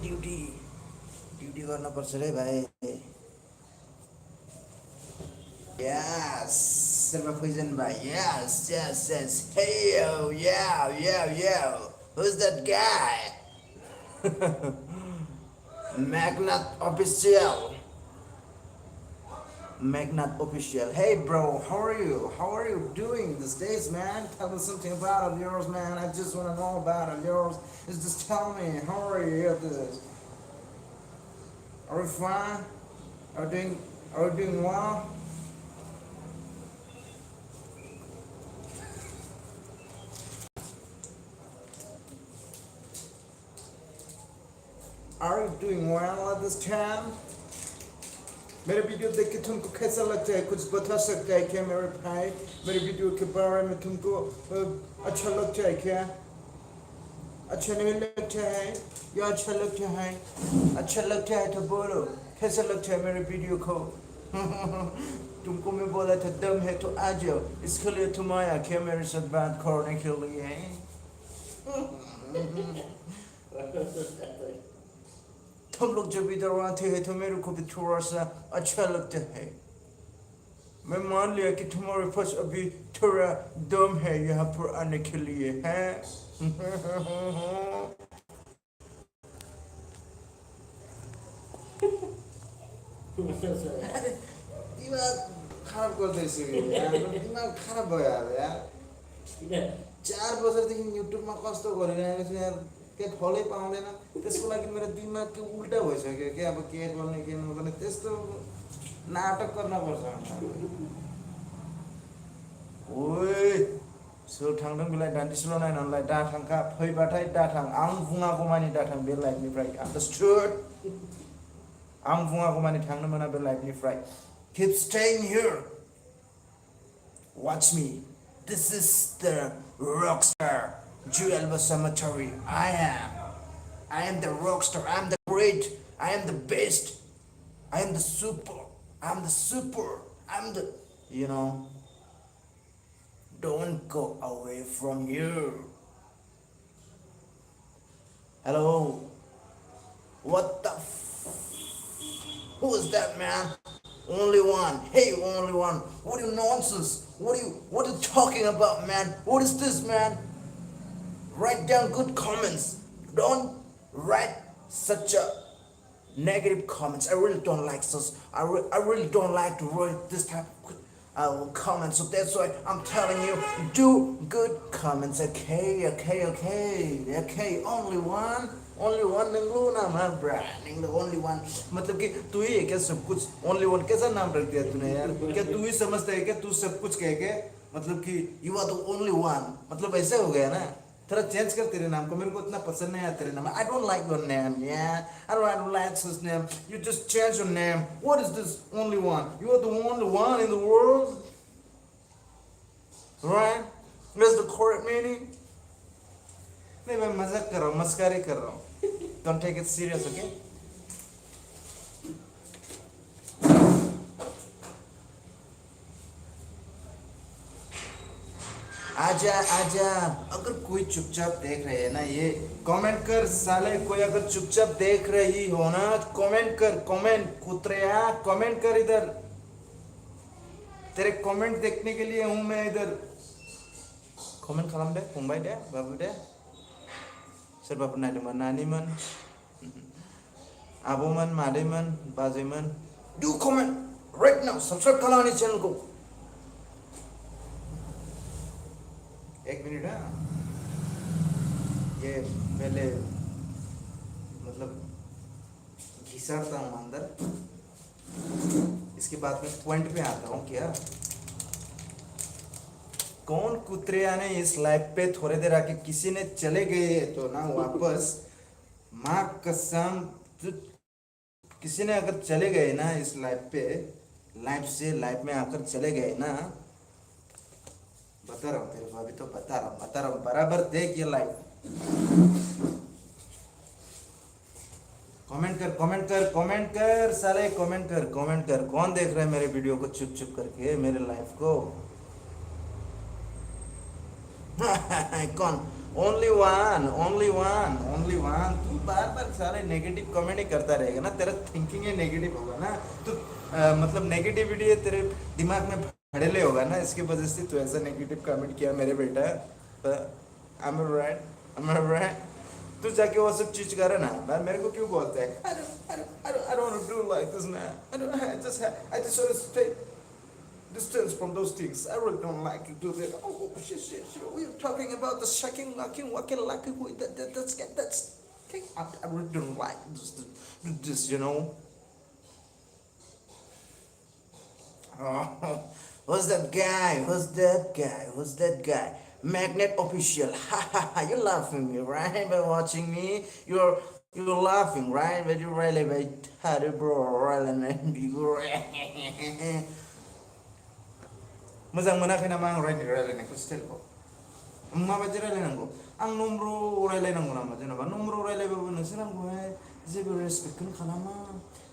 Duty करना पर्छ रे भाइ Yes, Silver Poison by yes. Hey yo, yo. Who's that guy? Magnat Official. Magnat Official. Hey bro, how are you? How are you doing these days, man? Tell me something about yours, man. I just want to know about yours. Just tell me, how are you at this? Are you fine? Are you doing well? Are you doing well at this time? Mere video देख के तुमको कैसा लगता है कुछ बता सकते हैं क्या मेरे भाई मेरे वीडियो के बारे में तुमको अच्छा लगता है क्या अच्छा नहीं लगता है या अच्छा लगता है तो बोलो कैसा लगता है मेरे वीडियो को तुमको मैं बोला था दम है तो आ जाओ इसके लिए तुम आया क्या मेरे साथ बात करने के लिए तुम लोग जब इधर आते हैं तो मेरे को भी थोड़ा सा अच्छा लगता है मैं मान लिया कि तुम्हारे पास अभी थोड़ा दम है यहाँ पर आने के लिए है दिमाग खराब गर्दैछु यार दिमाग खराब भयो यार 4 वर्षदेखि युट्युबमा कस्तो गरिरहेको छु यार के फलै पाउँदैन त्यसको लागि मेरो दिमाग के उल्टा भइसक्यो के अब के गर्ने के नगर्ने त्यस्तो नाटक गर्न पर्छ ओइ सो थांदों बिलाय दान्दिसेल' नायनानैलाय दाथांखा फैबाथाय दाथां आं बुङागौमानि दाथां बे लाइफनिफ्राय आन्डारस्टुड आं बुङागौमानि थांनो मोना बे लाइफनिफ्राय keep staying here watch me this is the rockstar Joel Basamatari. I am the rockstar. I am the great. I am the best. I am the super. I'm the super. I'm the, you know. Don't go away from here. Hello. What the who is that, man? Only one. Hey, only one. What are you nonsense? What are you talking about, man? What is this, man? Write down good comments. Don't write such a negative comments. I really don't like such. I really don't like to write this type of comments. So that's why I'm telling you, do good comments. Okay. Only one. Ninglu नाम है brand the only one. मतलब कि तू ही है क्या सब कुछ only one कैसा नाम रख दिया तूने यार क्या तू ही समझता है क्या तू सब कुछ कह के मतलब कि you are the only one मतलब ऐसे हो गया ना थोड़ा चेंज कर तेरे नाम को मेरे को इतना पसंद नहीं है तेरे नाम I don't like your name yeah I don't like his name you just change your name what is this only one you are the only one in the world right that's the correct meaning नहीं मैं मजाक कर रहा हूँ मस्करी कर रहा हूँ don't take it serious okay आजा अगर कोई चुपचाप देख रहे है ना ये कमेंट कर साले कोई अगर चुपचाप देख रही हो ना कमेंट कर कमेंट कुतरिया कमेंट कर इधर तेरे कमेंट देखने के लिए हूँ मैं इधर कमेंट खालाम दे फंबाय दे बाबू दे सोरबाफोर नायदोंबा नानिमोन आबौमोन मादैमोन बाजैमोन do comment right now subscribe खालाम आंनि चैनल को एक मिनट है ये पहले मतलब घिसाड़ता हूँ अंदर इसके बाद में पॉइंट पे आता हूँ क्या कौन कुतरिया ने इस लाइफ पे थोड़े देर आके किसी ने चले गए तो ना वापस माँ कसम किसी ने अगर चले गए ना इस लाइफ से लाइफ में आकर चले गए ना बता रहा हूँ तेरे को अभी तो बता रहा हूँ बराबर देख ये लाइफ कमेंट कर साले, कमेंट कर। कौन देख रहा है मेरे वीडियो को चुप चुप करके, मेरे लाइफ को? कौन? ओनली वन। तू बार बार सारे नेगेटिव कमेंट ही करता रहेगा ना, तेरा थिंकिंग ही नेगेटिव होगा ना। तो मतलब नेगेटिविटी है तेरे दिमाग में भड़ेले होगा ना, इसकी वजह से तू ऐसा नेगेटिव कमेंट किया मेरे बेटा। I am right. तू जाके वो सब चीज करे ना, मैं मेरे को क्यों बोलते हैं? I don't want to do like this, man. I just want to stay distance from those things. I really don't like to do that. Oh, shit. We're talking about the shaking, locking, walking, lucky. That's thing. I really don't like this, you know. Oh, who's that guy? Magnet official. Ha ha ha. You're laughing me, right? By watching me, you're laughing, right? But you really by bro, really. मोजां मोनाखै नामा आं रायलायनायखौ स्टाइलखौ? माबायदि रायलायनांगौ? आं नम्र रायलायनांगौ नामा? जेनेबा नम्र रायलायबाबो नोंसोर आंखौहाय जेबो रेसपेक्टखौनो खालामा।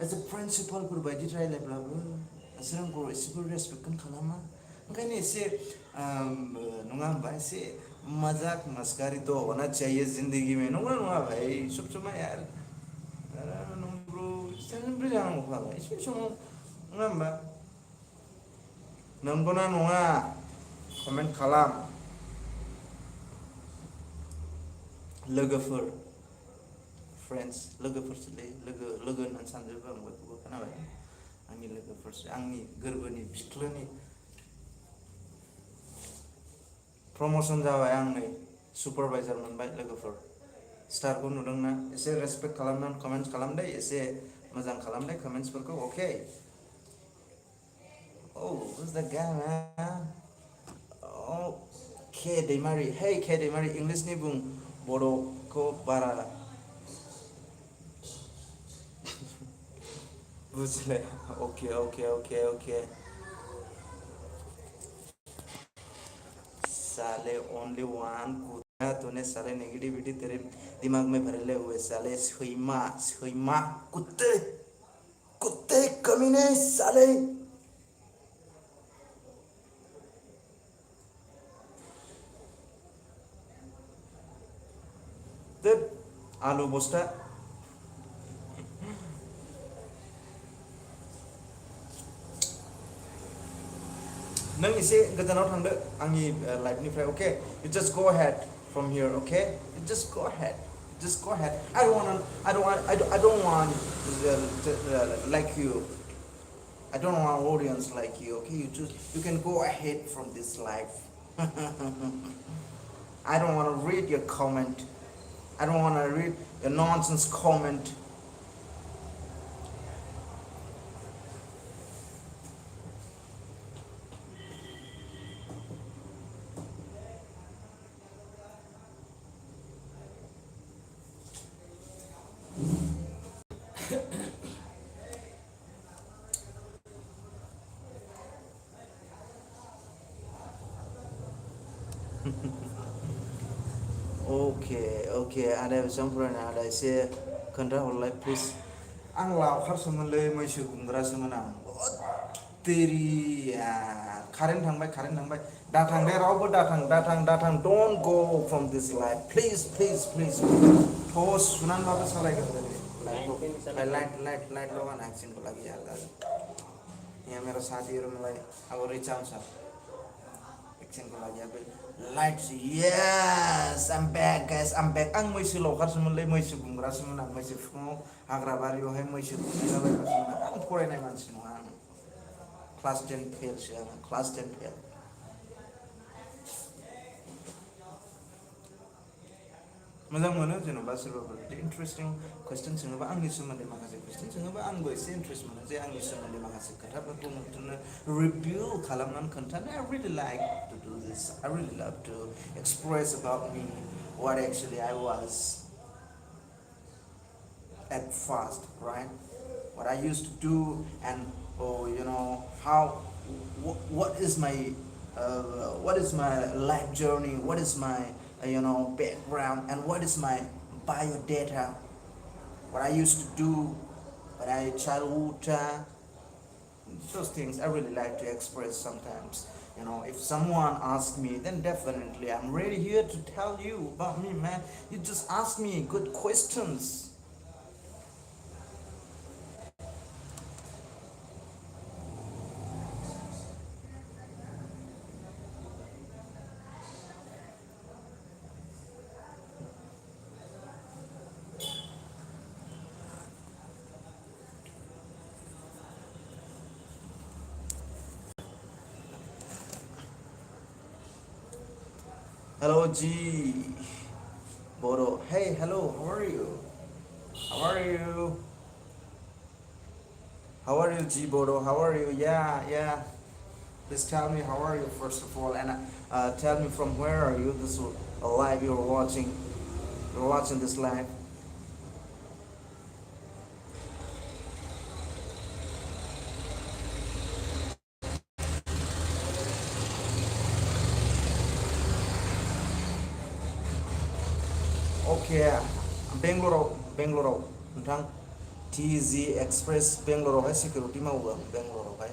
एज ए प्रिन्सिपालफोर बायदि रायलायब्लाबो नोंसोर आंखौ एसेबो रेसपेक्टखौनो खालामा। ओंखायनो एसे नङा होमबा, एसे मजाक मस्करी तो होना चाहिए जिंदगी में, नंगौना नङा भाई? सब समय यार नम्र सिम्पल जानांगौ भाई एसे समाव, नङा होमबा? नंगौना नङा? कमेन्ट खालाम। लोगोफोर, फ्रेन्ड्स, लोगोफोरसोलै, लोगो होननानै सानजोबो आं बयखौबो, खोनाबाय? आंनि लोगोफोरसो, आंनि गोरबोनि बिख्लोनि। प्रमोशन जाबाय आं, नै सुपारभाइजार मोनबाय लोगोफोर। स्टारखौ नुदोंना? एसे रेसपेक्ट खालामनानै कमेन्ट्स खालामदे, एसे मोजां खालामदे कमेन्ट्सफोरखौ, अके? Oh, who's that guy, man? Oh, Daimary. Hey, दैमारि, इंलिशनि बुं, बड'खौ बारा बुजिले? ओके। साले ओनली वन। कूदा तूने साले नेगेटिविटी तेरे दिमाग में भरे हुए साले सैमा कुत्ते कमीने साले। आलु बस्ता नों एसे गोजानाव थांदो आंनि लाइफनिफ्राय, okay? You just go ahead from here, okay? You just go ahead. I don't want like you. I don't want audience like you, okay? You can go ahead from this life. I don't want to read your comment. I don't want to read your nonsense comment. Okay, ada sampuran ada एसे खोन्थाहरलाय please. आं लावखारसोमोनलै, मैसो गुमग्रासोमोन आं। तेरि current थांबाय। दाथां दे, रावबो दाथां, don't go from this life, please। टस सुनानैबाबो सालायगोन लाइटखौ। लाइट लगाना एक्शन को लगी यार। यहाँ मेरा साथी और मलाई अब रिचार्ज सा एक्शन को लगी अब lights. Yes, I'm back guys, I'm back। आं मैसो लावखारसोमोनलै, मैसो गुमग्रासोमोन आं। मैसो फुङाव हाग्राबारियावहाय मैसो गुमलाबायग्रासोमोन आं। फरायनाय मानसि नङा आं। क्लास 10 फेलसो आं, क्लास 10 फेल। मोजां मोनो जेनेबा सोरबाफोर इन्टारेस्टिं कुइसन सोङोबा, आंनि सोमोन्दै माखासे कुइसन सोङोबा आंबो एसे इन्टारेस्ट मोनो जे आंनि सोमोन्दै माखासे खोथाफोरखौ नोंथांनो रिभिउ खालामनानै खोन्थानो। I really like to do this. I really love to express about me, what actually I was at first, right? What I used to do, and how what is my life journey, what is my background, and what is my biodata. what I used to do when I childhood. Those things I really like to express sometimes. If someone asks me, then definitely I'm ready here to tell you about me, man. You just ask me good questions. Hello, G. Bodo. Hey, hello. How are you? How are you? How are you, G. Bodo? How are you? Yeah, yeah. Please tell me how are you first of all, and tell me from where are you? This live you're watching. You're watching this live. Okay, Bangalore, Bangalore. Nthang TZ Express Bangalore hai security mau Bangalore hai.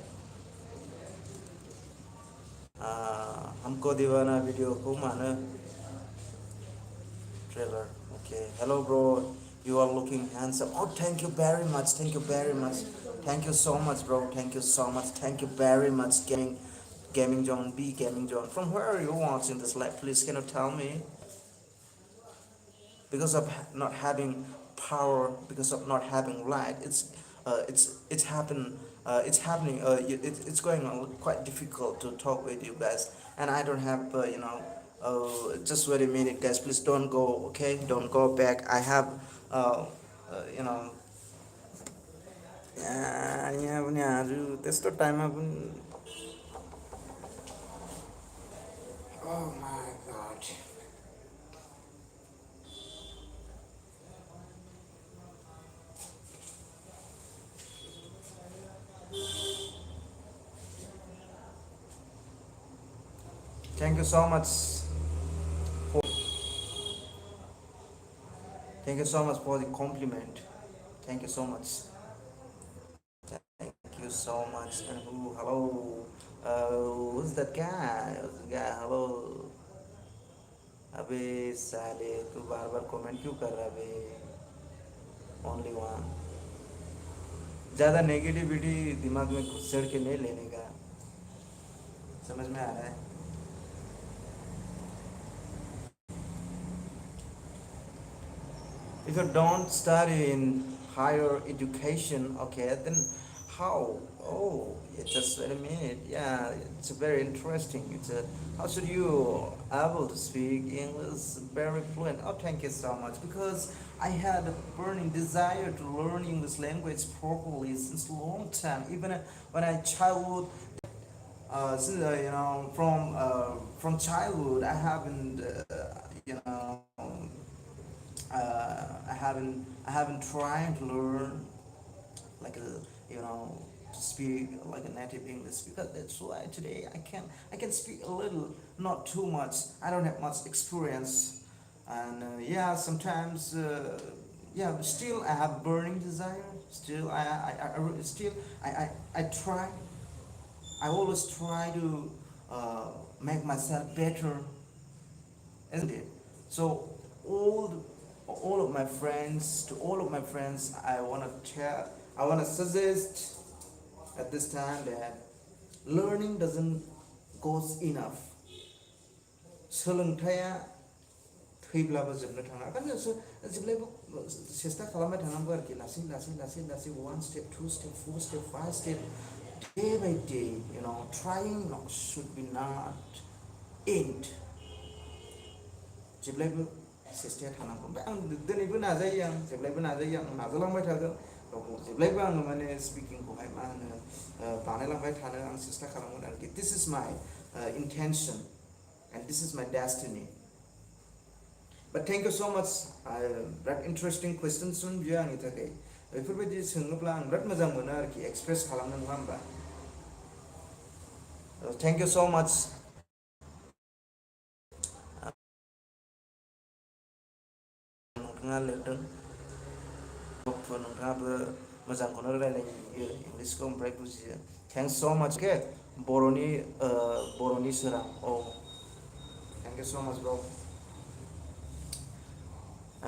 हमको दीवाना video को माने trailer. Okay, hello bro, you are looking handsome. Oh, thank you very much, thank you very much, thank you so much bro, thank you so much, thank you very much. Gaming John B, Gaming John, from where are you watching this live? Please can you tell me? Because of not having power, because of not having light, it's happening. It's going on quite difficult to talk with you guys, and I don't have just wait a minute, guys. Please don't go. Okay, don't go back. I have you know. Yeah, yeah, this time I've been. Oh my God. Thank you so much. For, thank you so much for the compliment. Thank you so much. Thank you so much. And hello. Who's that guy? Who's the guy? Hello. अबे साले तू बार बार comment क्यों कर रहा है बे? ओनली वन. ज़्यादा नेगेटिविटी दिमाग में घुसेड़ के नहीं लेने का. समझ में आ रहा है? If you don't study in higher education, okay, then how? Oh, yeah, just wait a minute. Yeah, it's very interesting. How should you able to speak English very fluent? Oh, thank you so much. Because I had a burning desire to learn English language properly since a long time. Even when I childhood, since from childhood, I haven't you know I haven't tried to learn like to speak like a native English, because that's why today I can speak a little, not too much. I don't have much experience, and yeah, sometimes yeah, but still I have burning desire. Still still I try. I always try to make myself better, isn't it? So all all of my friends, to all of my friends, I want to suggest at this time that learning doesn't goes enough. सोलोंथाया थैब्लाबो जोबनो थाङा, ओंखायनो जेब्लायबो सेस्था खालामबाय थानांगौ आरोखि, लासै लासै लासै लासै, one step, two step, four step, five step, day by day, trying should be not end. जेब्लायबो सेस्टाया थानांगौ. ओमफ्राय आं दिनैबो नाजायो, आं जेब्लायबो नाजायो, आं नाजालांबाय थागोन. जेब्लायबो आङो माने स्पिकिंखौहाय बानायलांबाय थानो आं सेस्था खालामगोन आरोखि. दिस इज माय intention and this is my destiny. But thank you so much. That interesting questions बियो आंनि थाखाय. बेफोरबायदि सोङोब्ला आं बिराद मोजां मोनो आरोखि, एक्सप्रेस खालामनो, नङा होमबा? Thank you so much. नोंथाङा लिरदों नोंथाङाबो मोजांखौनो रायलायो इंलिसखौ ओमफ्राय बुजियो थेंक्स स' माच के बर'नि सोरां औ थेंक इउ स' माच ब्र'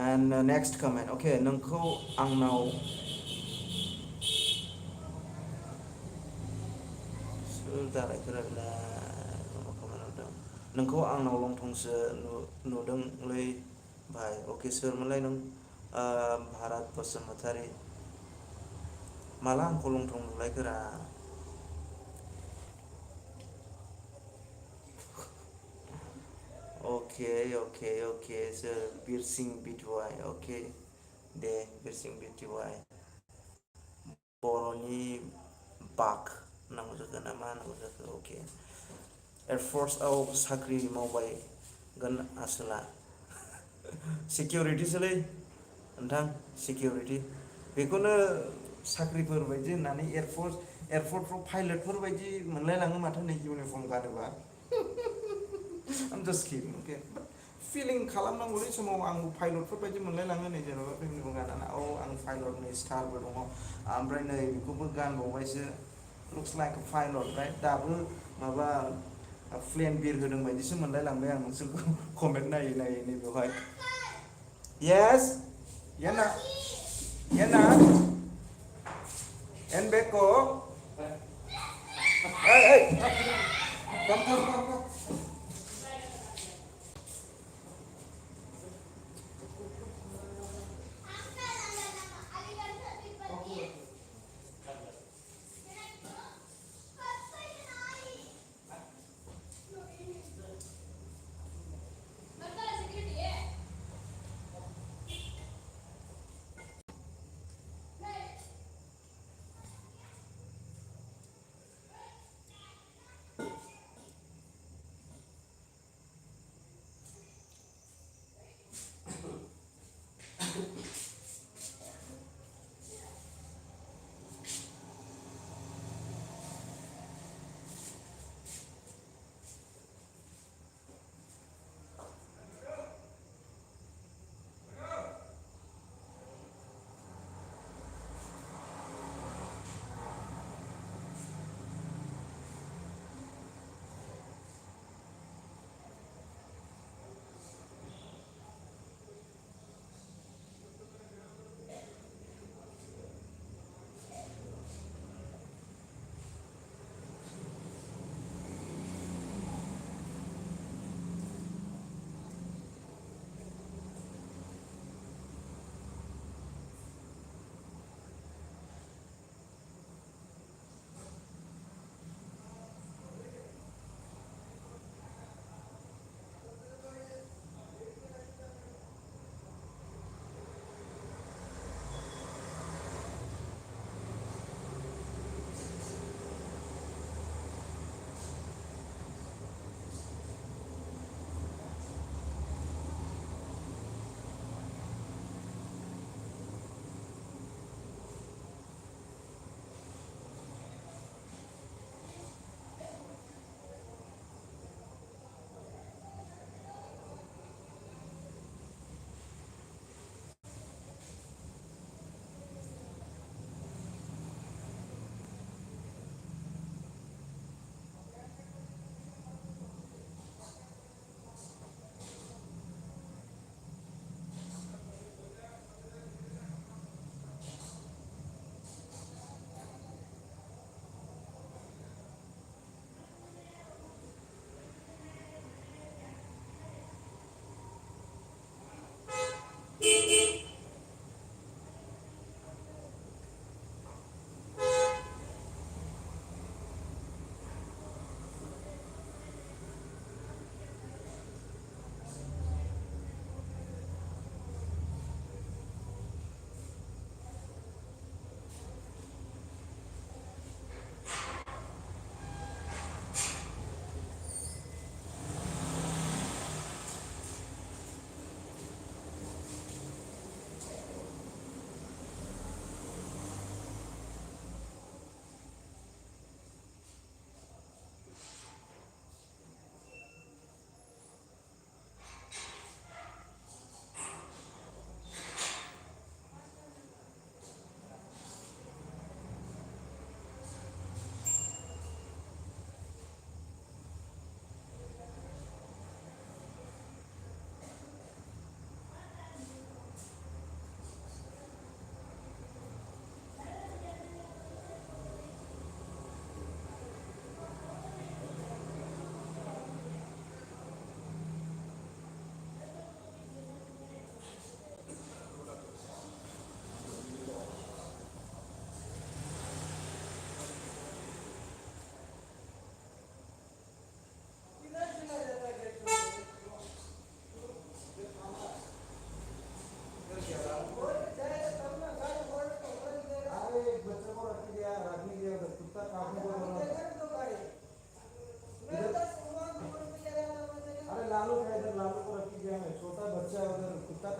एन्ड नेक्स्ट कमेन्ट अके नोंखौ आंनाव सोर दालायफोरा नोंखौ आंनाव लंथंसो नुदोंलै भाइ अके सोरमोनलाय नों भारत बसुमतारी माला आंखौ लंथं नुलायखोरा अके सोर बिरसिं बिथुआय अके दे बिरसिं बिथुआय बर'नि बाग नांगौ जाखो ना मा नांगौ जाखो अके एयारफर्सआव साख्रि मावबायगोन आसोला सिकिउरिटिसोलै नोंथां सिकिउरिटि बेखौनो साख्रिफोर बायदि होननानै एयारपर्टफ्राव पाइलटफोर बायदि मोनलायलाङो माथो नै इउनिफर्म गानोबा आम जास्ट किडिं अके फिलिं खालामनांगौलै समाव आं पाइलटफोर बायदि मोनलायलाङो नै जेन'बा इउनिफर्म गानना औ आं पाइलट नै स्टारबो दङ ओमफ्राय नै बेखौबो गानबावबायसो लुक्स लाइक पाइलट राइट दाबो माबा प्लेन बिर होदों बायदिसो मोनलायलांबाय आं नोंसोरखौ कमेन्ट नायै नायै नै बेवहाय येस येना येना एन बेको ओइ कम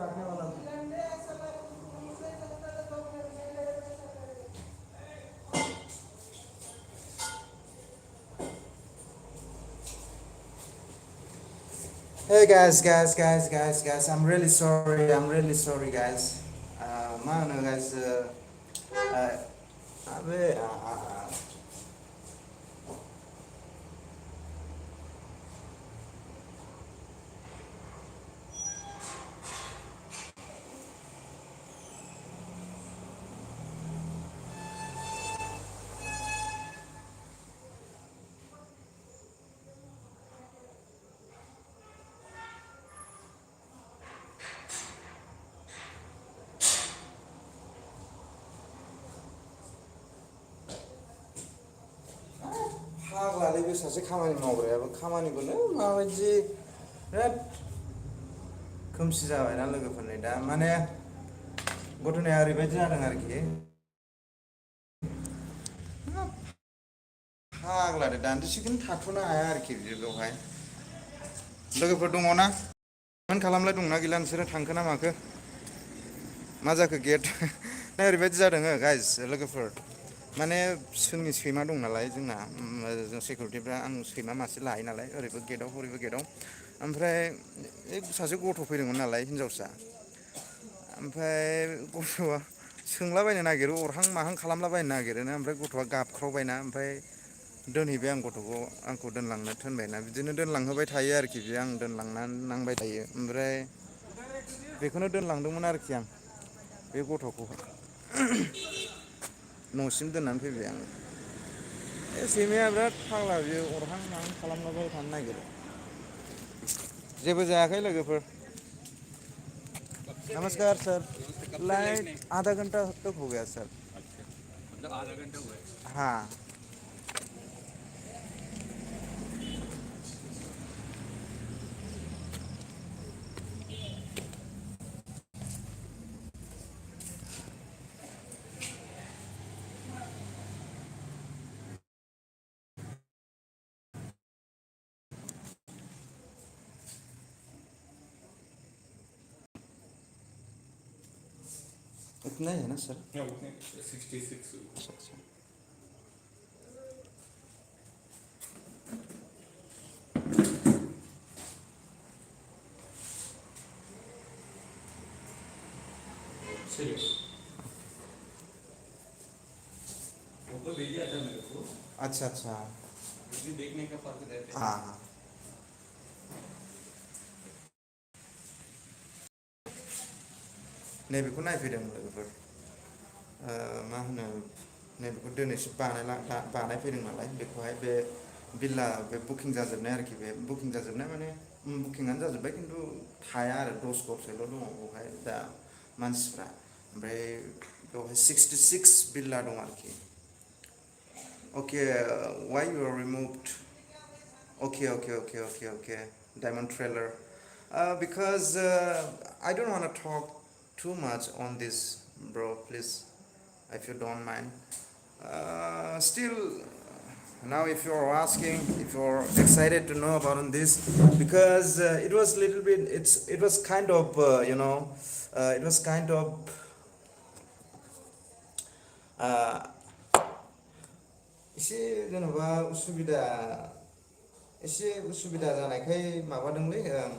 Hey guys, I'm really sorry guys. Mana guys, uh, abe, फाग्लालै बे सासे खामानि मावग्रायाबो खामानिखौनो माबायदि बिराद खोमसि जाबायना लोगोफोरनि दा माने घटनाया ओरैबायदि जादों आरोखि फाग्लादो दान्दिसेखौनो थाथ'नो हाया आरोखि बियो बेवहाय लोगोफोर दङ ना मान खालामलाय दंना गैला नोंसोरो थांखो ना माखो मा जाखो गेट ना ओरैबायदि जादों गाइस लोगोफोर माने जोंनि सैमा दं नालाय जोंना जों सिकिउरिटिफ्रा आं सैमा मासे लायो नालाय ओरैबो गेटआव हरैबो गेटआव ओमफ्राय सासे गथ' फैदोंमोन नालाय हिनजावसा ओमफ्राय गथ'आ सोंलाबायनो नागिरो अरहां माहां खालामलाबायनो नागिरोना ओमफ्राय गथ'आ गाबख्रावबायना ओमफ्राय दोनहैबाय आं गथ'खौ आंखौ दोनलांनो थिनबायना बिदिनो दोनलांहोबाय थायो आरोखि बे आं दोनलांनानै नांबाय थायो ओमफ्राय बेखौनो दोनलांदोंमोन आरोखि आं बे गथ'खौ न'सिम दोननानै फैबाय आं बे सैमाया बिराद फाग्ला बियो अरहां माहां खालामलाबाय थानो नागिरो जेबो जायाखै लोगोफोर नमस्कार सर लाइक आधा घंटा तक हो गया सर मतलब आधा घंटा हुआ है हाँ इतना ही है ना सर 66 अच्छा अच्छा फोटो भेजा था मेरे को अच्छा अच्छा देखने का फर्क है हाँ हाँ नैबेखौ नायफैदों लोगोफोर मा होनो नैबेखौ दिनैसो बानायफैदों नालाय बेखौहाय बे बिल्ला बे बुकिं जाजोबनाय आरोखि बे बुकिं जाजोबनाय माने बुकिंआनो जाजोब्बाय खिन्थु थाया आरो 10 गरसोल' दङ बेवहाय दा मानसिफ्रा ओमफ्राय बेवहाय 66 बिल्ला दं आरोखि okay why you are removed okay diamond trailer because I don't want to talk too much on this bro please if you don't mind still now if you're asking if you're excited to know about on this because it was little bit it was kind of it was kind of एसे जेनेबा एसे उसुबिदा जानायखाय माबादोंलै आं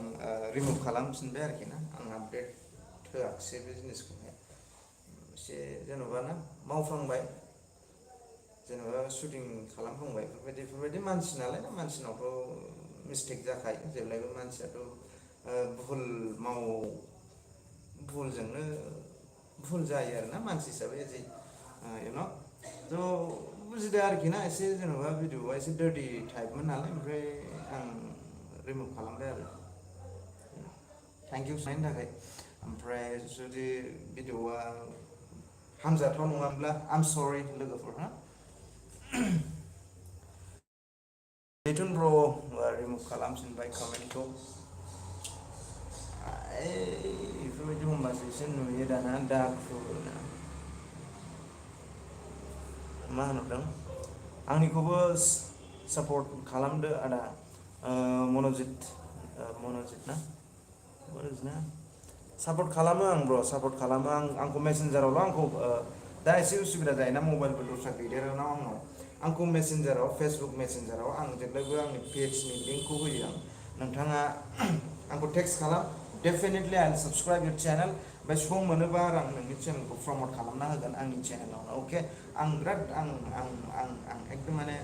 remove खालामफिनबाय आरोखि ना आं update होआखिसै बे जिनिसखौहाय एसे जेनेबा ना मावफ्लांबाय जेनेबा शुटिं खालामफ्लांबाय बेफोरबायदि मानसि नालाय ना मानसिनावथ' मिस्टेक जाखायो जेब्लायबो मानसियाथ' भुल भुलजोंनो भुल जायो आरोना मानसि हिसाबै थ' बुजिदो आरोखि ना एसे जेनेबा भिडिअआ एसे डार्टि टाइपमोन नालाय ओमफ्राय आं रिमुभ खालामबाय आरो थेंक इउ नायनि थाखाय ओमफ्राय जुदि भिडिअआ हामजाथाव नङाब्ला आइ एम सरि लोगोफोर हा मिथुन ब्र रिमुभ खालामफिनबाय कमेन्टखौ बेफोरबायदि होनबासो एसे नुयो दाना दाखुनो मा होनदों आंनिखौबो सापर्ट खालामदो आदा मनजित ना सापर्ट खालामो आं ब्र सापर्ट खालामो आंखौ मेसेन्जारावल' आंखौ दा एसे उसुबिदा जायोना मबाइलबो दस्रा गैदेराना आंनाव आंखौ मेसेन्जाराव फेसबुक मेसेन्जाराव आं जेब्लायबो आंनि पेजनि लिंकखौ होयो आं नोंथाङा आंखौ टेक्स्ट खालाम डेफिनेटलि आइ साबसक्राइब इउर चेनेल ओमफ्राय सम मोनोबा आं नोंनि चेनेलखौ प्रमट खालामना होगोन आंनि चेनेलावनो अके आं बिराद आं एकदम माने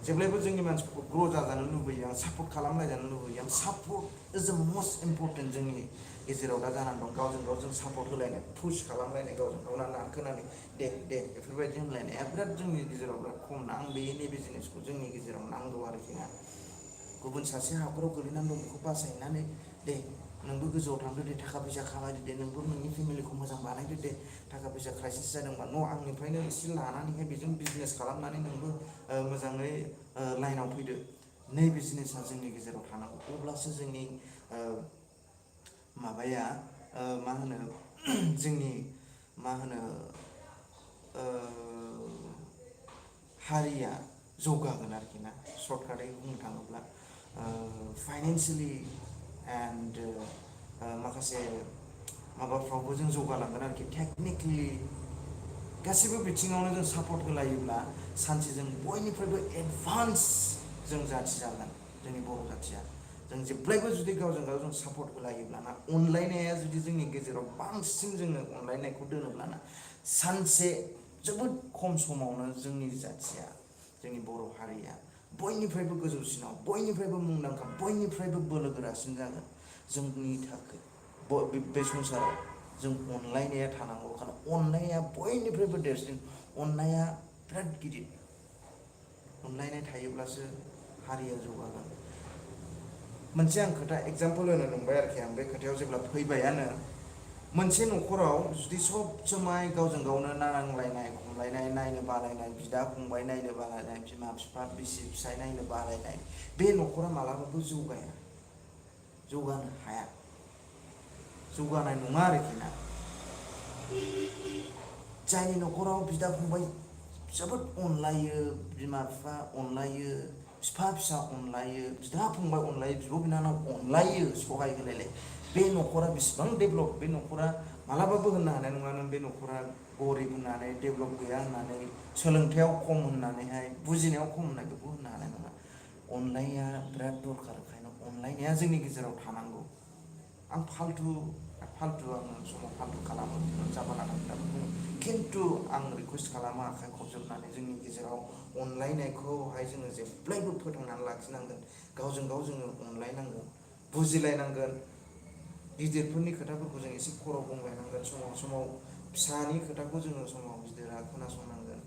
जेब्लायबो जोंनि मानसिफोरखौ ग्र' जाजानो लुबैयो आं सापर्ट खालामलायजानो लुबैयो आं सापर्ट इज द मस्ट इम्परटेन्ट जोंनि गेजेराव दा जानानै दं गावजों गाव जों सापर्ट होलायनाय पुश खालामलायनाय गावजों गाव नारखोनानै दे बेफोरबायदि होनलायनाया बिराद जोंनि गेजेराव बिराद खम ना आं बे नैबे जिनिसखौ जोंनि गेजेराव नांगौ आरोखि ना गुबुन सासे हाखराव गोलैनानै दं बेखौ बासायनानै दे नोंबो गोजौआव थांदो दे थाखा फैसा खामायदो दे नोंबो नोंनि फेमिलिखौ मोजां बानायदो दे थाखा फैसा क्राइसिस जादोंबा न' आंनिफ्रायनो एसे लानानैहाय बेजों बिजनेस खालामनानै नोंबो मोजाङै लाइनाव फैदो नैबे जिनिसा जोंनि गेजेराव थानांगौ अब्लासो जोंनि माबाया मा होनो जोंनि मा होनो हारिया जौगागोन आरोखि ना सर्टकाटै बुंनो थाङोब्ला फाइनेन्सियेलि एन्ड माखासे माबाफ्रावबो जों जौगालांगोन आरोखि टेकनिकेलि गासैबो बिथिङावनो जों सापर्ट होलायोब्ला सानसे जों बयनिफ्रायबो एडभान्स जों जाथि जागोन जोंनि बर' जाथिया जों जेब्लायबो जुदि गावजों गाव जों सापर्ट होलायोब्लाना अनलायनाया जुदि जोंनि गेजेराव बांसिन जोङो अनलायनायखौ दोनोब्लाना सानसे जोबोद खम समावनो जोंनि जाथिया जोंनि बर' हारिया बयनिफ्रायबो गोजौसिनाव बयनिफ्रायबो मुंदांखा बयनिफ्रायबो बोलो गोरासिन जागोन जोंनि थाखाय बे संसाराव जों अनलायनाया थानांगौ खारन अननाया बयनिफ्रायबो देरसिन अननाया बिराद गिदिर अनलायनाय थायोब्लासो हारिया जौगागोन मोनसे आं खोथा एगजामपोल होनो नंबाय आरोखि आं बे खोथायाव जेब्ला फैबायानो मोनसे न'खराव जुदि सब समाय गावजों गावनो नांलायनाय खमलायनाय नायनो बालायनाय बिदा फंबाय नायनो बालायनाय बिमा बिफा बिसि फिसाय नायनो बालायनाय बे न'खरा मालाबाबो जौगानो हाया जौगानाय नङा आरोखि ना जायनि न'खराव बिदा फंबाय जोबोद अनलायो बिमा बिफा अनलायो बिफा फिसा अनलायो बिदा फंबाय अनलायो बिब' बिनानाव अनलायो सहाय होलायलाय बे न'खरा बेसेबां डेभलप बे न'खरा मालाबाबो होननो हानाय नङा नों बे न'खरा गरिब होननानै डेभलप गैया होननानै सोलोंथायाव खम होननानैहाय बुजिनायाव खम होननाय बेखौ होननो हानाय नङा अनलायनाया बिराद दरखार ओंखायनो अनलायनाया जोंनि गेजेराव थानांगौ आं फाल्थु आं समाव फाल्थु खालामो जाबा लाना खिन्थु आं रिकुवेस्ट खालामो आखाइ खबजोबनानै जोंनि गेजेराव अनलायनायखौहाय जोङो जेब्लायबो फोथांनानै लाखिनांगोन गावजों गाव जोङो अनलायनांगोन बुजिलायनांगोन गिदिरफोरनि खोथाफोरखौ जों एसे खर' गंलायनांगोन समाव फिसानि खोथाखौ जोङो समाव गिदिरा खोनासंनांगोन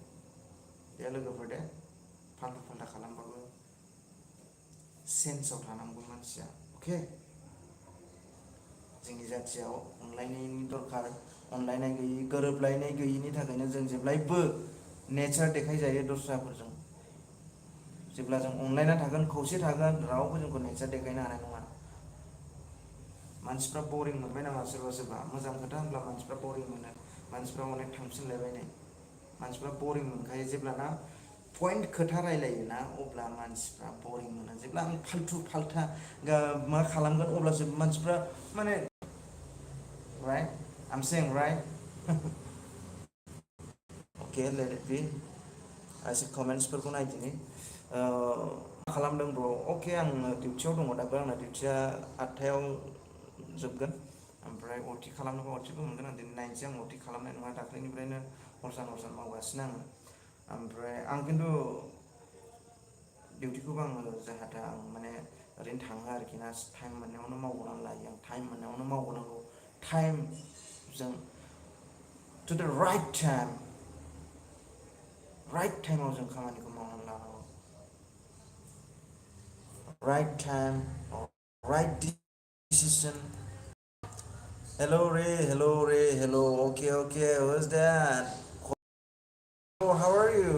दे लोगोफोर दे फाल्थु फाल्था खालामबाबो सेन्सआव थानांगौ मानसिया अके जोंनि जाथियाव अनलायनायनि दरखार अनलायनाय गैयि गोरोबलायनाय गैयिनि थाखायनो जों जेब्लायबो नेचार देखायजायो दस्राफोरजों जेब्ला जों अनलायना थागोन खौसे थागोन रावबो जोंखौ नेचार देखायनो हानाय नङा मानसिफ्रा बरिं मोनबाय नामा सोरबा मोजां खोथा होनब्ला मानसिफ्रा बरिं मोनो मानसिफ्रा अनेक थांफिनलायबायनाय मानसिफ्रा बरिं मोनखायो जेब्लाना पइन्ट खोथा रायलायोना अब्ला मानसिफ्रा बरिं मोनो जेब्ला आं फाल्थु फाल्था मा खालामगोन अब्लासो मानसिफ्रा माने right I'm saying right okay let it be एसे कमेन्ट्सफोरखौ नायदिनि मा खालामदों ब्र अके आं डिउटियाव दङ दाबो आंना डिउटिया 8टायाव जोबगोन ओमफ्राय अटि खालामनोबा अटिबो मोनगोन आं दिनै नाइनसै आं अटि खालामनाय नङा दाख्लैनिफ्रायनो हरसान मावगासिनो आङो ओमफ्राय आं खिन्थु डिउटिखौबो आङो जाहाथा आं माने ओरैनो थाङो आरोखि ना टाइम मोननायावनो मावगोनानै लायो आं टाइम मोननायावनो मावगोनांगौ टाइमजों टु द राइट टाइमाव जों खामानिखौ मावनानै लानांगौ right time right decision hello Ray hello okay who's that oh how are you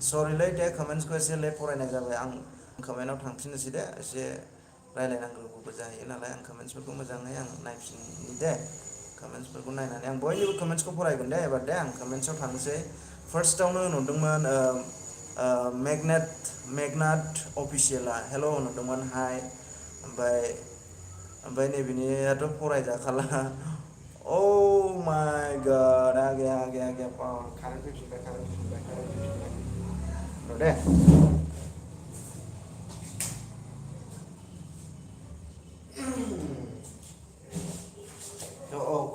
sorry लै दे कमेन्ट्सखौ एसे लेट फरायनाय जाबाय आं कमेन्टआव थांफिननोसै दे एसे रायलायनांगौबो जाहैयो नालाय आं कमेन्ट्सफोरखौ मोजाङै आं नायफिननि दे कमेन्ट्सफोरखौ नायनानै आं बयनिबो कमेन्ट्सखौ फरायगोन दे एबार दे आं कमेन्ट्सआव थांनोसै फार्स्टआवनो नुदोंमोन मेगनाट अफिसियेला हेल' नुदोंमोन हाय ओमफ्राय ओमफ्राय नैबेनियाथ' फरायजाखाला oh my god आगे कारेन्ट फैफिनबाय र' दे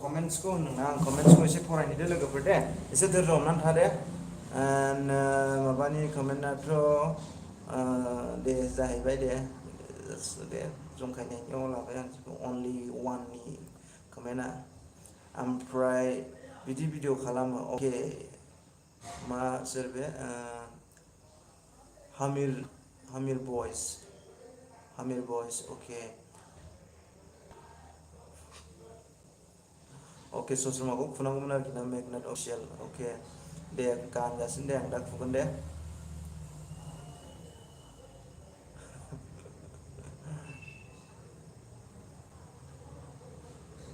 कमेन्ट्सखौ होनदोंना आं कमेन्ट्सखौ एसे फरायनोदो लोगोफोर दे एसे धोर्ज हमनानै था दे माबानि कमेन्टआथ' दे जाहैबाय दे जंखायनायनियाव लाबाय आं अनलि वाननि कमेन्टआ ओमफ्राय बिदि भिडिअ खालामो अके मा सोर बे हामिर बयस अके ससमाखौ खुनांगौमोन आरोखि ना मेगनेट अफिसियेल अके दे गानगासिनो दे आं दा खुगोन दे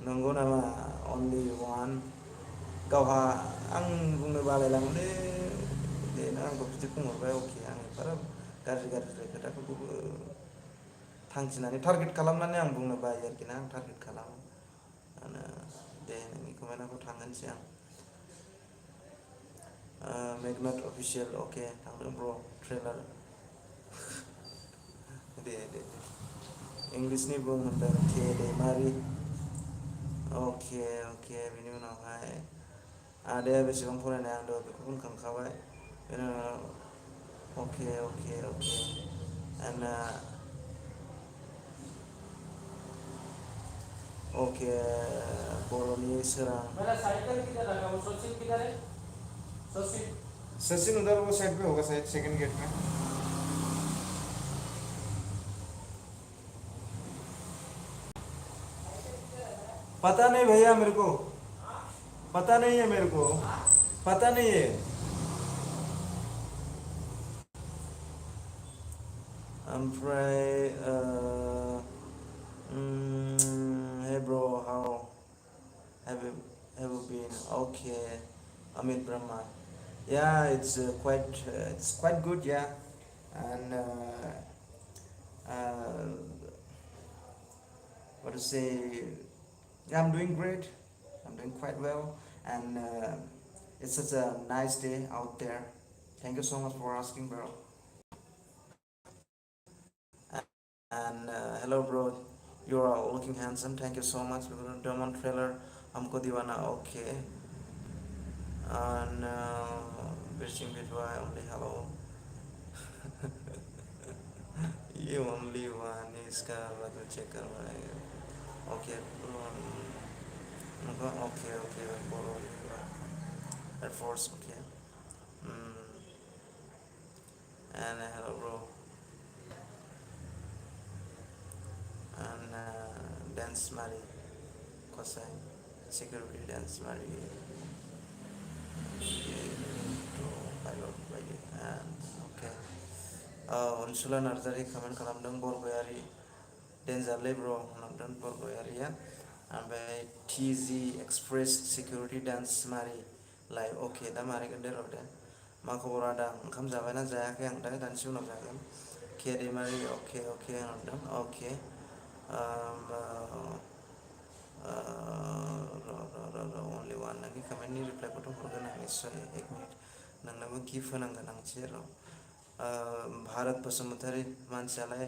नंगौ नामा अनलि वान गावहा आं बुंनो बालायलाङोलै बेनो आंखौ बिदि बुंहरबाय अके आं एफाराब गाज्रि खोथाफोरखौबो थांखिनानै टारगेट खालामनानै आं बुंनो बायो आरोखि ना आं टारगेट खालामो दे नोंनि कमेन्टखौ थांहोनोसै आं मेगनेट अफिसियेल अके थांदों ब्र ट्रेलार दे इंलिसनि बुं होनदों के दैमारि अके बिनि उनावहाय आदाया बेसेबां फरायनाय आं दहाय बेखौ बुंखांखाबाय बेनि उनाव अके ओके बर'नि सोरां सचिन उधर वो साइड पे होगा शायद सेकंड गेट में पता नहीं भैया मेरे को पता नहीं है मेरे को पता नहीं है ओमफ्राय hey bro how have you been okay Amit Brahma yeah it's quite good yeah and what to say yeah, I'm doing great I'm doing quite well and it's such a nice day out there thank you so much for asking bro and hello bro you are looking handsome thank you so much for the Demon trailer हमको दीवाना okay and wishing before only hello you only one is covered to check okay okay Bodo Air Force okay and hello bro and dance Mari Kosai security dance Mari to pilot bayi and okay Unsula Narzari comment खालामदों बरगयारि डेन्जारलै ब्र होनदों बरगयारिया ओमफ्राय TG Express security dance Mari live अके दा मारिगोन दे र' दे मा खबर आदा ओंखाम जाबायना जायाखै आं दा दानसे उनाव जागोन के दैमारि अके होनदों अके only one नोंनि कमेन्टनि रिप्लाइखौथ' हरगोन आं निस्सय एक मिनिट नोंनोबो गिफ्ट होनांगोन आं एसे र' भारत बसुमतारी मानसियालाय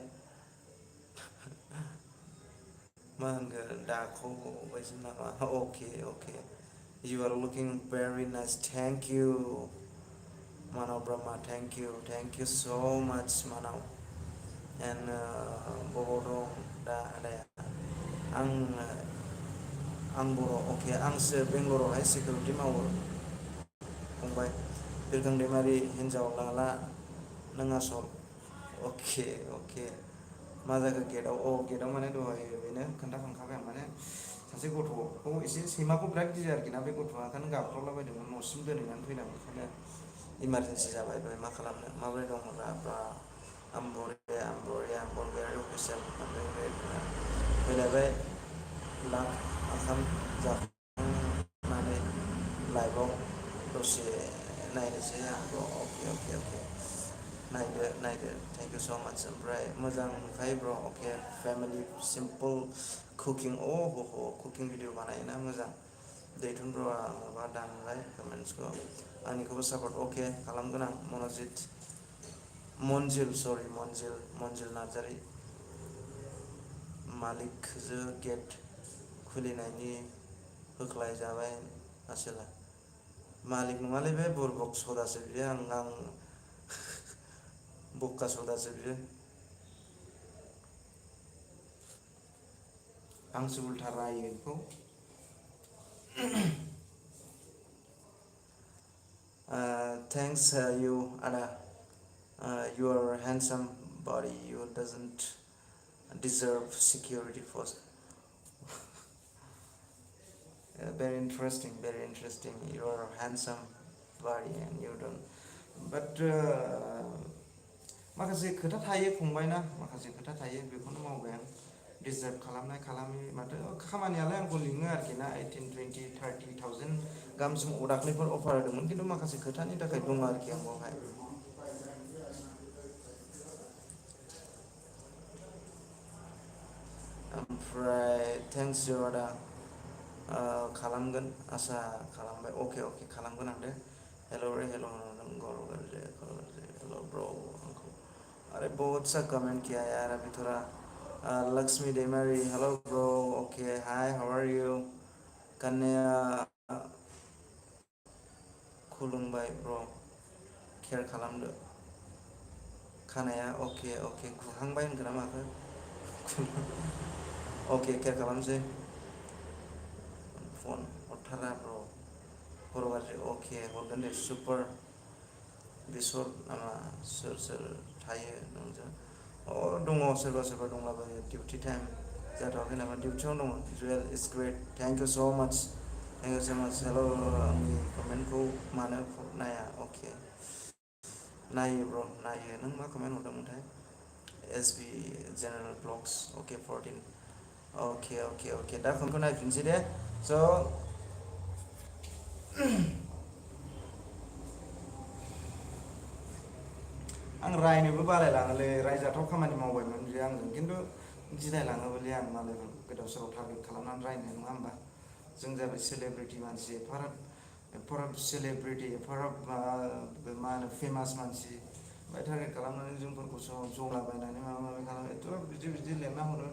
मा होनगोन दाखौ बायदि नामा अके you are looking very nice thank you Manav Brahma thank you so much Manav and Bodo दा आदाया आं बर' अके आंसो बेंगलरावहाय सिकिउरिटि मावो फंबाय बिरखां दैमारि हिन्जाव लाला नों आसल अके मा जाखो गेटआव माने दहाय बेनो खोन्थाखांखाबाय आं माने सासे गथ'खौ एसे सैमाखौ बिराद गियो आरोखि ना बे गथ'आ ओंखायनो गाबख्रावलाबायदोंमोन न'सिम दोनहैनानै फैदों बेखायनो इमारजेन्सि जाबाय दहाय मा खालामनो माबोरै दं बा बरगयारि अफिसियेल फैलायबाय ओंखाम जाखांनानै लाइभआव दसे नायनोसै आंखौ अके नायदो thank you so much ओमफ्राय मोजां नुखायो bro okay family simple cooking हो cooking video बानायोना मोजां दैथुन bro माबा दानबाय comments-खौ आंनिखौबो support okay खालामगोन आं मनजिल नार्जारि मालिकजो गेट खुलिनायनि होख्लाय जाबाय आसोला मालिक नङालै बे बुरबक सदासो बियो आं बक्का सदासो बियो आंसो उल्था रायो बेखौ thanks you Ada your handsome body you doesn't deserve security force. Very interesting you are handsome body and you don't but माखासे खोथा थायो फंबायना माखासे खोथा थायो बेखौनो मावबाय आं डिजार्भ खालामनाय खालामि माथो खामानियालाय आंखौ लिङो आरोखि ना 18 20 30,000 गाहामसिम दाख्लैफोर अफार होदोंमोन खिन्थु माखासे खोथानि थाखाय दङ आरोखि आं बावहाय ओमफ्राय थेंक्स इउ आदा खालामगोन आसा खालामबाय अके खालामगोन आं दे हेलो हेलो ब्रो अरे बहुत सा कमेंट किया यार अभी थोड़ा Lakshmi Daimary hello bro okay hi how are you कन्या खुलुमबाय ब्रो केयार खालामदो खानाया अके खुहांबाय होनगोन ना माखो अके केयार खालामसै फन हरथारा ब्रो खर' गाज्रि अके हरगोन दे सुपार बेसर नामा सोर थायो नोंजों दङ सोरबा दंलाबायो डिउटि टाइम जाथ'वाखै नामा डिउटियावनो दङ जुवेल इज ग्रेट थेंक इउ स' माच हेल' आंनि कमेन्टखौ मानो नाया अके नायो ब्र नायो नों मा कमेन्ट हरदोंमोनथाय एसबि जेनेरेल ब्लग्स अके 14 अके दा कमेन्टखौ नायफिनसै दे स' आं रायनोबो बालायलाङोलै रायजाथाव खामानि मावबायमोन जे आंजों खिन्थु गिलायलाङोबोलै आं मालायफोर गोदाव सोराव टारगेट खालामनानै रायनो नङा होमबा जों जाबाय सेलेब्रिटि मानसि एफाराब सेलेब्रिटि एफाराब मा होनो फेमास मानसि ओमफ्राय टारगेट खालामनानै जोंफोरखौ जलाबायनानै माबा माबि खालामो एथ' बिदि लिरना हरो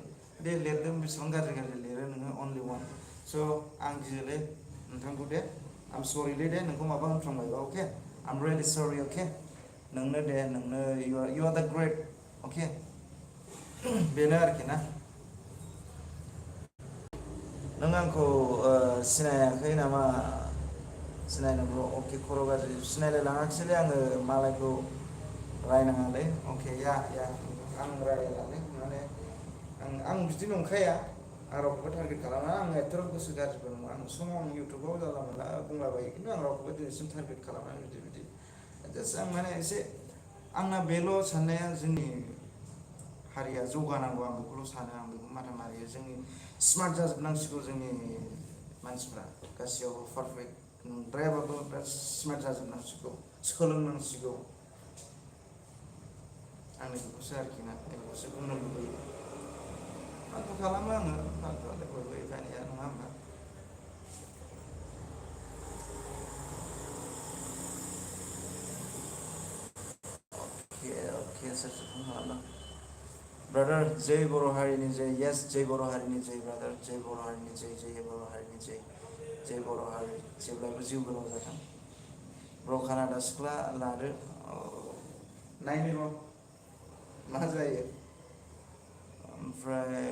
दे लिरदों बेसेबां गाज्रि लिरो नोङो अनलि वान स' आं गियोलै नोंथांखौ दे आम सरिलै दे नोंखौ माबा होनफ्लांबायबा अके आम रियेलि सरि अके नोंनो इउ आर दा ग्रेट अके बेनो आरोखि ना नों आंखौ सिनायाखै नामा सिनायनोब्र अके खर' गाज्रि सिनायलायलाङाखिसैलै आङो मालायखौ रायनाङालै अके आं रायलायलालै माने आं बिदि नंखाया आं रावखौबो टारगेट खालामा आं एथ'राब गोसो गाज्रिबो नङा आं समाव आं इउटुबाव जानला मोनला बुंलाबायो खिन्थु आं रावखौबो दिनैसिम टारगेट खालामनानै बिदि जास्ट आं माने एसे आंना बेल' साननाया जोंनि हारिया जौगानांगौ आं बेखौल' सानो आं बेखौ माथा मारियो जोंनि स्मार्ट जाजोबनांसिगौ जोंनि मानसिफ्रा गासैयावबो पारफेक्ट नंद्रायाबाबो बिराद स्मार्ट जाजोबनांसिगौ सोलोंनांसिगौ आंनि बेखौसो आरोखि ना बेखौसो बुंनो लुबैयो फाल्थु खालामो आङो फाल्थुआलाय बयबो एफा एनैया नङा होमबा अके सोर फन खालामदों ब्रादार जै बर' हारिनि जै येस जै बर' हारिनि जै ब्रादार जै बर' हारिनि जै बर' हारिनि जै बर' हारि जेब्लायबो जिउ गोलाव जाथों ब्र' कानाडा सिख्ला लादो नायनि र' मा जायो ओमफ्राय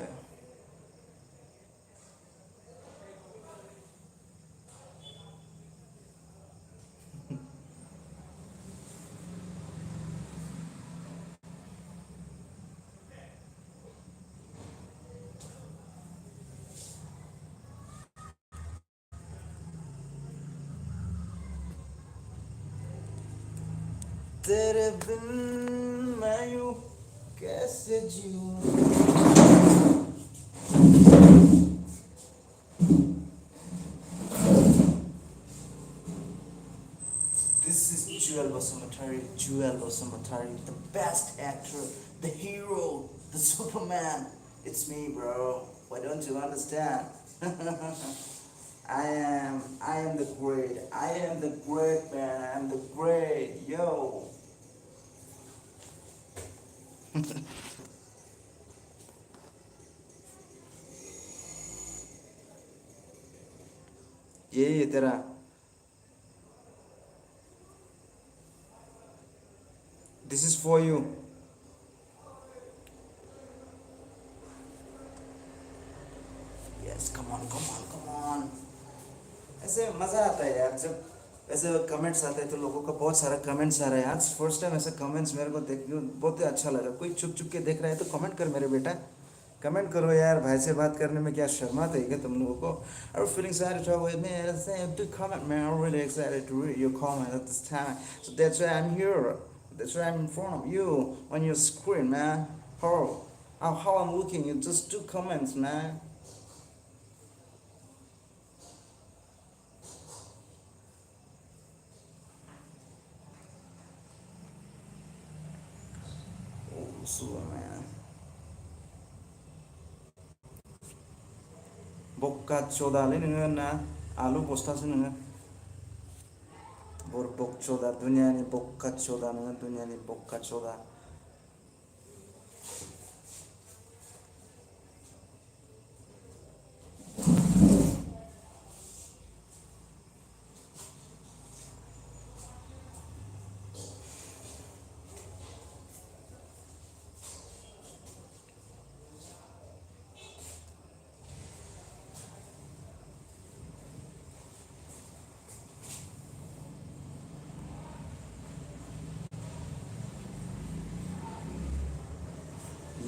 तेरे बिन मैं यूं कैसे जीऊं This is Jewel Basumatari, the best actor, the hero, the Superman. It's me, bro. Why don't you understand? I am the great. I am the great man. I am the great. Yo. ये तेरा This is for you. Yes, come on, come on, come on. ऐसे मज़ा आता है यार जब ऐसे comments आते हैं तो लोगों का बहुत सारा कमेंट्स आ रहा है आज फर्स्ट टाइम ऐसे कमेंट्स मेरे को देख के बहुत ही अच्छा लगा कोई चुप चुप के देख रहा है तो कमेंट कर मेरे बेटा कमेंट करो यार भाई से बात करने में क्या शर्माते है क्या तुम लोगों को Are you feeling excited to talk with me? Do comment man, I'm really excited to read your comment at this time. So that's why I'm here. That's why I'm in front of you on your screen, man. How I'm looking, you just do comments, man. Oh, super, man. Bokkat chodale nङो ना आलु बस्थासो नङो बक choda दुनियानि bokkat choda नङो दुनियानि bokkat choda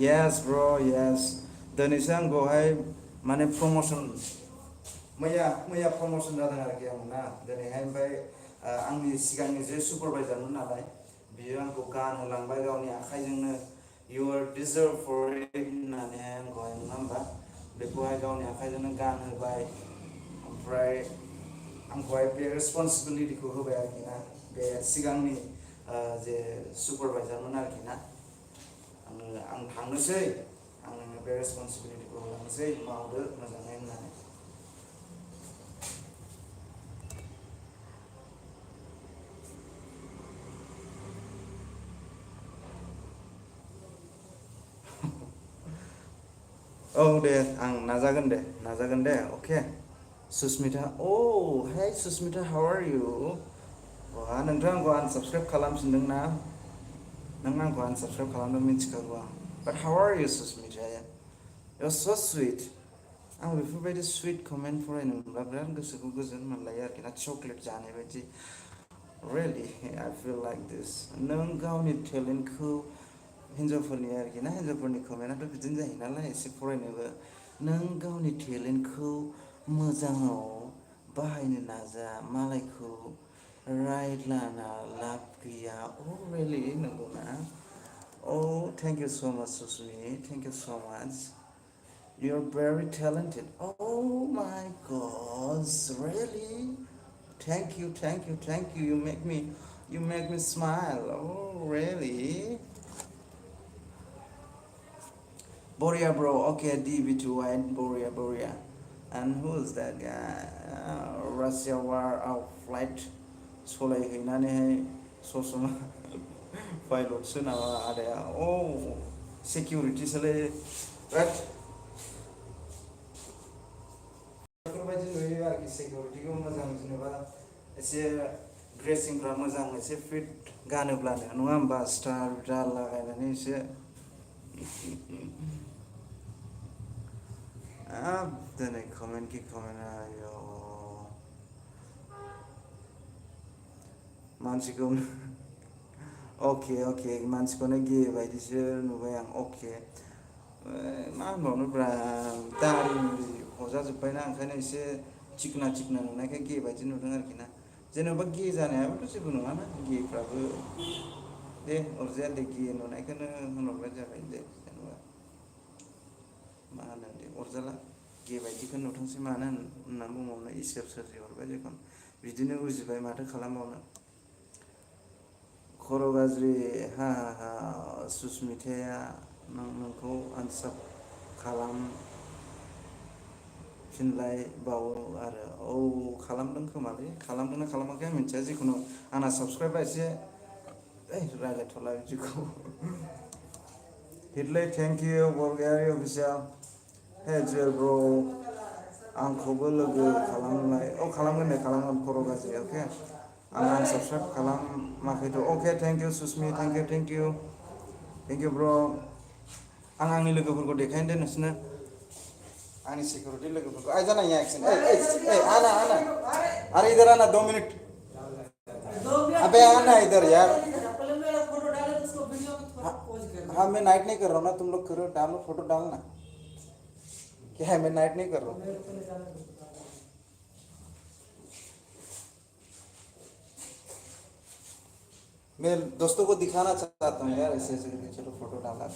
Yes, bro, yes. दिनैसो आंखौहाय माने promotion मैया promotion जादों आरोखि आं ना दिनैहाय ओमफ्राय आंनि सिगांनि जे सुपारभाइजारमोन नालाय बियो आंखौ गानहोलांबाय गावनि आखाइजोंनो you are deserve for it होननानैहाय आंखौहाय नङा होमबा बेखौहाय गावनि आखाइजोंनो गानहोबाय ओमफ्राय आंखौहाय बे रेसपन्सिबिलिटिखौ होबाय आरोखि ना बे सिगांनि जे सुपारभाइजारमोन आरोखि ना आं थांनोसै आं नोंनो बे रेसपन्सिबिलिटिखौ होलांनोसै मावदो मोजाङै होननानै औ दे आं नाजागोन दे अके Sushmita hey Susmita how are you नोंथाङा आंखौ आनसाबस्क्राइब खालामफिनदों ना नों आंखौ आनसाबस्क्राइब खालामदों मिथिखागौ आं but how are you Susmita you're so sweet आं बेफोरबायदि स्वीट कमेन्ट फरायनो मोनब्ला बिराद गोसोखौ गोजोन मोनलायो आरोखि ना चकलेट जानाय बायदि really I feel like this नों गावनि टेलेन्टखौ हिन्जावफोरनि आरोखि ना हिन्जावफोरनि कमेन्टआथ' बिदिनो जायो नालाय एसे फरायनोबो नों गावनि टेलेन्टखौ मोजाङाव बाहायनो नाजा मालायखौ राइट लाना लाब गैया really नंगौना oh thank you so much Susmi thank you so much you're very talented oh my god really thank you you make me smile oh really Boria bro okay DB2 Boria and who's that guy Russia war out flight सलायहैनानैहाय ससमा पाइलटसो नामा आदाया oh सेकिउरिटिसोलै right बेफोरबायदि नुयो आरोखि सेकिउरिटिखौ मोजां जेनेबा एसे ड्रेसिंफ्रा मोजां एसे फिट गानोब्लानो नङा होमबा स्टार दाल लागायनानै एसे दिनै कमेन्ट आयो मानसिखौ अके मानसिखौनो गे बायदिसो नुबाय आं अके मा होनबावनोब्रा दारि हजाजोब्बायना ओंखायनो एसे चिकना नुनायखाय गे बायदि नुदों आरोखि ना जेनेबा गे जानायाबोथ' जेबो नङाना गेफ्राबो दे अरजाया दे गे नुनायखौनो होनहरबाय जाबाय दे जेनेबा मा होनो दे अरजाला गे बायदिखौ नुथोंसै मानो होननानै बुंबावनो इसोर सोरजिहरबाय जेखन बिदिनो उजिबाय माथो खालामबावनो खर' गाज्रि हा हा सुसमिथाया नोंखौ आनसाब खालाम फिनलाय बावो आरो औ खालामदों खोमालै खालामदोंना खालामाखै आं मिथिया जिखुनु आंना साबसक्राइबा एसे रायलायथ'ला बिदिखौ हिटलै थेंक इउ बरगयारि अफिसियेल हे जुएल ब्र आंखौबो लोगो खालामलाय खालामगोन दे खालामगोन खर' गाज्रि अके आं आनसाबसक्राइब खालामाखैथ' अके थेंक इउ सुसमि थेंक इउ ब्र आं आंनि लोगोफोरखौ देखायनो दे नोंसोरनो आंनि सिकिउरिटि लोगोफोरखौ आइ जाना यहाँ एक्शन आना अरे इधर आना 2 मिनट अबे आना इधर यार हाँ मैं नाइट नहीं कर रहा हूँ ना तुम लोग करो डालो फोटो डालना क्या है मैं नाइट नहीं कर रहा हूँ मैं दोस्तों को दिखाना चाहता हूँ यार ऐसे ऐसे चलो फोटो डाला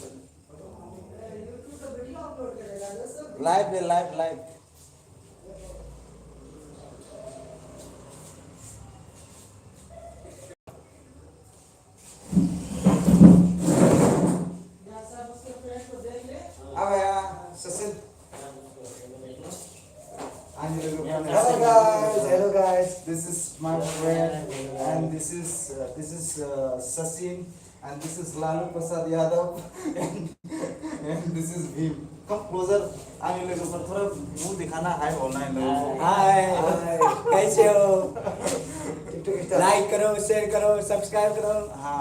लाइव है लाइव अब यार Sachin hello guys this is my friend and this is Sachin and this is Lalu Prasad Yadav and this is Bhim come closer आने लोगों पर थोड़ा मुंह दिखाना हाय बोलना है लोगों को हाय कैसे हो लाइक करो शेयर करो सब्सक्राइब करो हाँ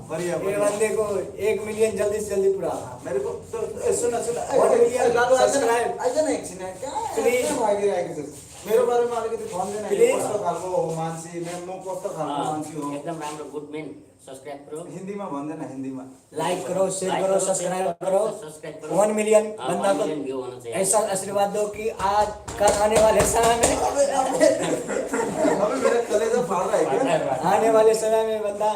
बढ़िया ये बंदे को 1 मिलियन जल्दी से जल्दी पूरा मेरे को तो सुना 1 मिलियन सब्सक्राइब आजा ना एक सीन है क्या प्लीज भागी रहा है किसी मेरो बारे में आलिकति भन देना यो कस्तो खालको हो मान्छे म कस्तो खालको मान्छे हो एकदम राम्रो गुड मेन सब्सक्राइब करो हिन्दीमा भन्दैन हिन्दीमा लाइक करो शेयर करो सब्सक्राइब करो 1 मिलियन बंदा को ऐसा आशीर्वाद दो कि आज कल आने वाले समय में अबे मेरा कलेजा फाड़ रहा है क्या आने वाले समय में बंदा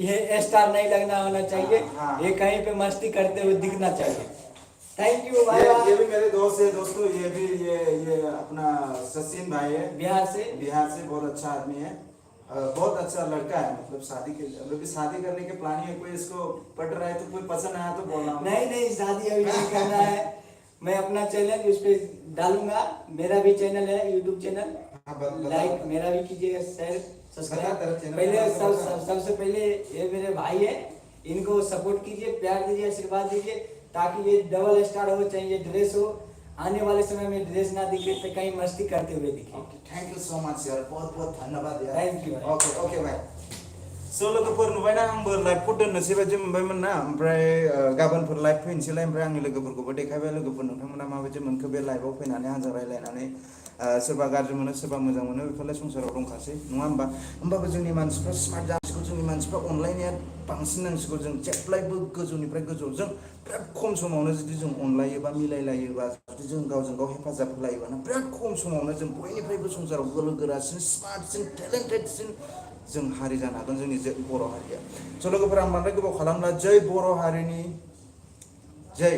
ये स्टार नहीं लगना होना चाहिए ये कहीं पे मस्ती करते हुए दिखना चाहिए थैंक यू भाई ये भी मेरे दोस्त है दोस्तों ये भी ये अपना सचिन भाई है बिहार से बहुत अच्छा आदमी है बहुत अच्छा लड़का है मतलब शादी करने के प्लानिंग है कोई इसको पट रहा है तो कोई पसंद आया तो बोलना नहीं शादी अभी नहीं करना है मैं अपना चैनल उस पे डालूंगा मेरा भी चैनल है YouTube चैनल लाइक मेरा भी कीजिएगा शेयर सब्सक्राइब पहले सबसे पहले ये मेरे भाई है इनको सपोर्ट कीजिए प्यार दीजिए आशीर्वाद दीजिए ताकि ये डबल स्टार हो चाहे ये ड्रेस हो आने वाले समय में ड्रेस ना दिखे तो कहीं मस्ती करते हुए दिखे थैंक यू सो मच यार बहुत धन्यवाद यार थैंक यू ओके भाई सो लोगोफोर नुबायना आंबो लाइभ दोननोसै बायदि मोनबायमोन ना ओमफ्राय गाबोनफोर लाइभ फैनोसैलाय ओमफ्राय आंनि लोगोफोरखौबो देखायबाय लोगोफोर नोंथांमोना माबायदि मोनखो बे लाइभआव फैनानै आंजों रायलायनानै सोरबा गाज्रि मोनो सोरबा मोजां मोनो बेफोरलाय संसाराव दंखासै नङा होमबा होमबाबो जोंनि मानसिफ्रा स्मार्ट जानांसिगौ जोंनि मानसिफ्रा अनलायनाया बांसिन नांसिगौ जों जेब्लायबो गोजौनिफ्राय गोजौ जों बिराद खम समावनो जुदि जों अनलायोबा मिलायलायोबा जुदि जों गावजों गाव हेफाजाब होलायोबा ना बिराद खम समावनो जों बयनिफ्रायबो संसाराव गोलो गोरासिन स्मार्टसिन टेलेन्टेडसिन जों हारि जानो हागोन जोंनि बर' हारिया स' लोगोफोरा आं बांद्राय गोबाव खालामला जै बर' हारिनि जै